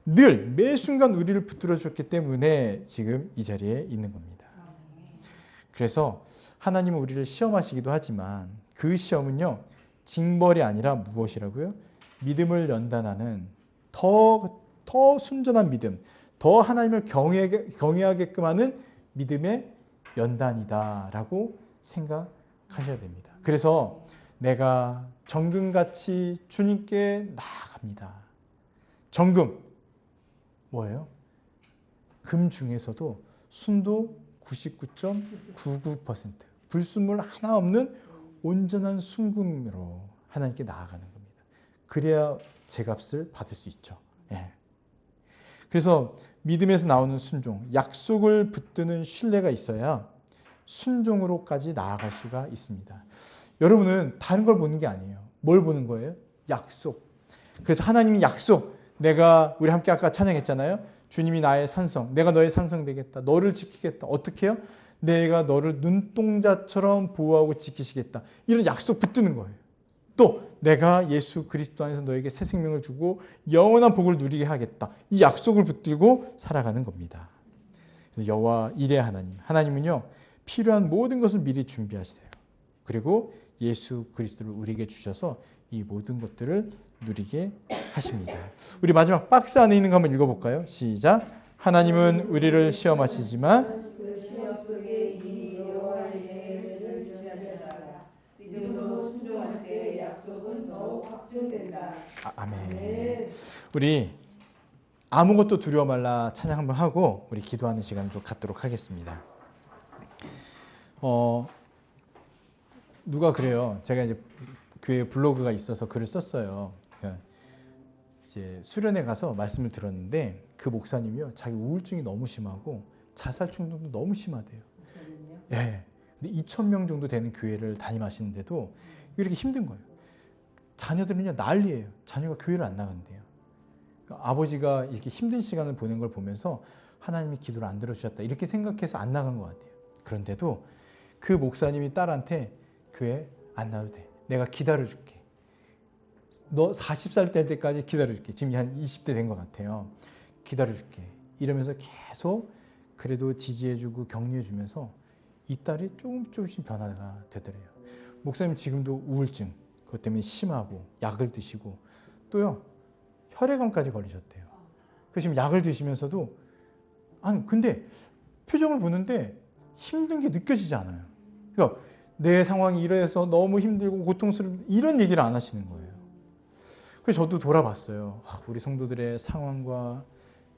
늘 매 순간 우리를 붙들어 주셨기 때문에 지금 이 자리에 있는 겁니다. 그래서 하나님은 우리를 시험하시기도 하지만 그 시험은요. 징벌이 아니라 무엇이라고요? 믿음을 연단하는 더 순전한 믿음, 더 하나님을 경외하게끔 하는 믿음의 연단이다라고 생각하셔야 됩니다. 그래서 내가 정금같이 주님께 나아갑니다. 정금 뭐예요? 금 중에서도 순도 99.99%, 불순물 하나 없는 온전한 순금으로 하나님께 나아가는 겁니다. 그래야 제값을 받을 수 있죠. 예. 그래서 믿음에서 나오는 순종, 약속을 붙드는 신뢰가 있어야 순종으로까지 나아갈 수가 있습니다. 여러분은 다른 걸 보는 게 아니에요. 뭘 보는 거예요? 약속. 그래서 하나님이 약속, 우리 함께 아까 찬양했잖아요. 주님이 나의 산성, 내가 너의 산성 되겠다. 너를 지키겠다. 어떻게 해요? 내가 너를 눈동자처럼 보호하고 지키시겠다. 이런 약속 붙드는 거예요. 또 내가 예수 그리스도 안에서 너에게 새 생명을 주고 영원한 복을 누리게 하겠다. 이 약속을 붙들고 살아가는 겁니다. 그래서 여호와 이레 하나님은요. 필요한 모든 것을 미리 준비하시대요. 그리고 예수 그리스도를 우리에게 주셔서 이 모든 것들을 누리게 하십니다. 우리 마지막 박스 안에 있는 거 한번 읽어볼까요? 시작. 하나님은 우리를 시험하시지만 아멘. 우리 아무것도 두려워 말라 찬양 한번 하고 우리 기도하는 시간을 좀 갖도록 하겠습니다. 누가 그래요. 제가 이제 교회 블로그가 있어서 글을 썼어요. 이제 수련회 가서 말씀을 들었는데 그 목사님이요. 자기 우울증이 너무 심하고 자살 충동도 너무 심하대요. 예. 근데 2,000명 정도 되는 교회를 담임하시는데도 이렇게 힘든 거예요. 자녀들은요 난리예요. 자녀가 교회를 안 나간대요. 그러니까 아버지가 이렇게 힘든 시간을 보낸 걸 보면서 하나님이 기도를 안 들어주셨다 이렇게 생각해서 안 나간 것 같아요. 그런데도 그 목사님이 딸한테 교회 안 나와도 돼. 내가 기다려줄게. 너 40살 될 때까지 기다려줄게. 지금 한 20대 된 것 같아요. 기다려줄게. 이러면서 계속 그래도 지지해주고 격려해주면서 이 딸이 조금씩 변화가 되더래요. 목사님 지금도 우울증 그것 때문에 심하고 약을 드시고 또요 혈액암까지 걸리셨대요. 그래서 지금 약을 드시면서도 근데 표정을 보는데 힘든 게 느껴지지 않아요. 그러니까 내 상황이 이래서 너무 힘들고 고통스러운 이런 얘기를 안 하시는 거예요. 그래서 저도 돌아봤어요. 우리 성도들의 상황과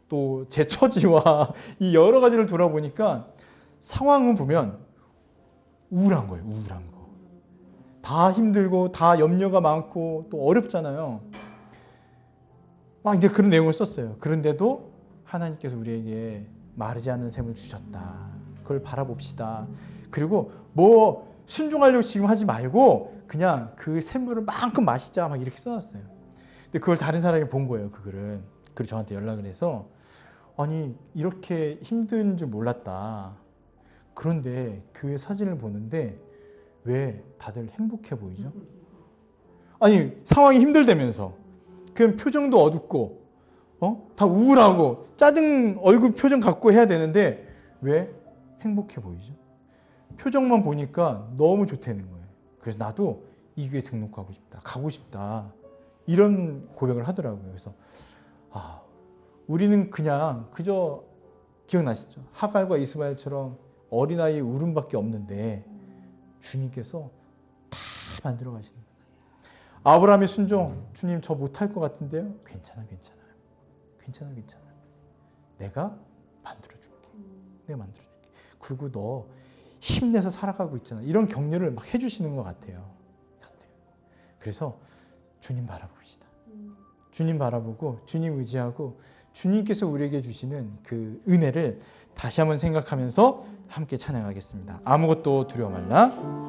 또 제 처지와 이 여러 가지를 돌아보니까 상황은 보면 우울한 거예요. 우울한 거. 다 힘들고 다 염려가 많고 또 어렵잖아요. 막 이제 그런 내용을 썼어요. 그런데도 하나님께서 우리에게 마르지 않는 샘을 주셨다. 그걸 바라봅시다. 그리고 뭐 순종하려고 지금 하지 말고 그냥 그 샘물을 만큼 마시자 막 이렇게 써놨어요. 근데 그걸 다른 사람이 본 거예요. 그 글을. 그리고 저한테 연락을 해서 아니 이렇게 힘든 줄 몰랐다. 그런데 교회 사진을 보는데 왜 다들 행복해 보이죠? 아니 상황이 힘들다면서 그냥 표정도 어둡고 다 우울하고 짜증 얼굴 표정 갖고 해야 되는데 왜 행복해 보이죠? 표정만 보니까 너무 좋다는 거예요. 그래서 나도 이 교회 등록하고 싶다. 가고 싶다. 이런 고백을 하더라고요. 그래서 우리는 그냥 그저 기억나시죠? 하갈과 이스마엘처럼 어린아이의 울음밖에 없는데 주님께서 다 만들어 가시는 거예요. 아브라함의 순종, 주님 저 못할 것 같은데요? 괜찮아요. 내가 만들어줄게. 그리고 너 힘내서 살아가고 있잖아. 이런 격려를 막 해주시는 것 같아요. 그래서 주님 바라봅시다. 주님 바라보고 주님 의지하고 주님께서 우리에게 주시는 그 은혜를 다시 한번 생각하면서 함께 찬양하겠습니다. 아무것도 두려워 말라.